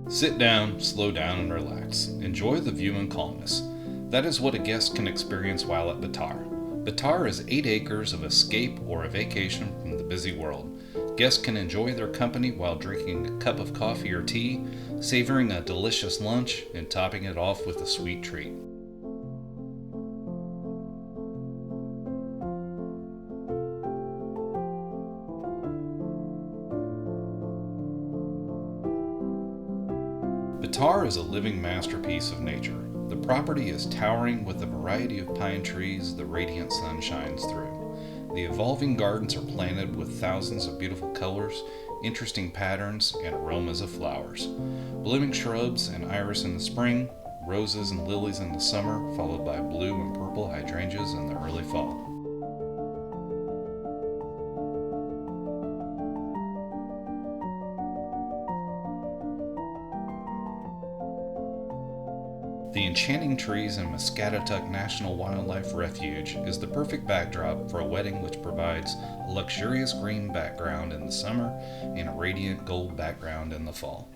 Sit down, slow down, and relax. Enjoy the view and calmness. That is what a guest can experience while at Batar. Batar is 8 acres of escape or a vacation from the busy world. Guests can enjoy their company while drinking a cup of coffee or tea, savoring a delicious lunch, and topping it off with a sweet treat. Batar is a living masterpiece of nature. The property is towering with a variety of pine trees the radiant sun shines through. The evolving gardens are planted with thousands of beautiful colors, interesting patterns, and aromas of flowers. Blooming shrubs and iris in the spring, roses and lilies in the summer, followed by blue and purple hydrangeas in the early fall. The enchanting trees in Muscatatuck National Wildlife Refuge is the perfect backdrop for a wedding which provides a luxurious green background in the summer and a radiant gold background in the fall.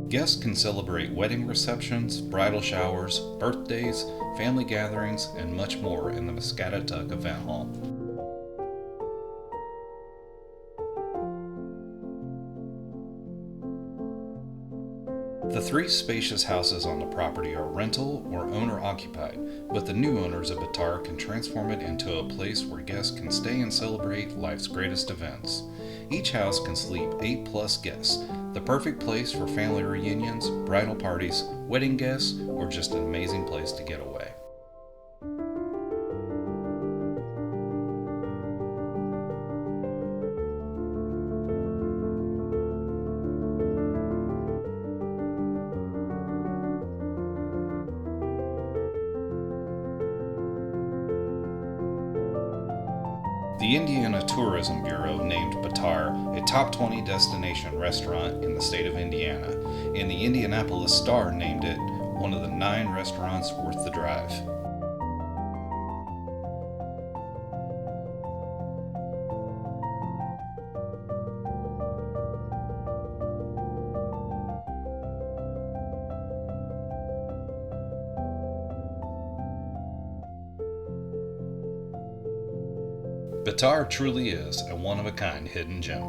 Guests can celebrate wedding receptions, bridal showers, birthdays, family gatherings, and much more in the Muscatatuck Event Hall. The 3 spacious houses on the property are rental or owner occupied, but the new owners of Batar can transform it into a place where guests can stay and celebrate life's greatest events. Each house can sleep 8+ guests, the perfect place for family reunions, bridal parties, wedding guests, or just an amazing place to get away. The Indiana Tourism Bureau named Batar a top 20 destination restaurant in the state of Indiana, and the Indianapolis Star named it one of the 9 restaurants worth the drive. Batar truly is a one-of-a-kind hidden gem.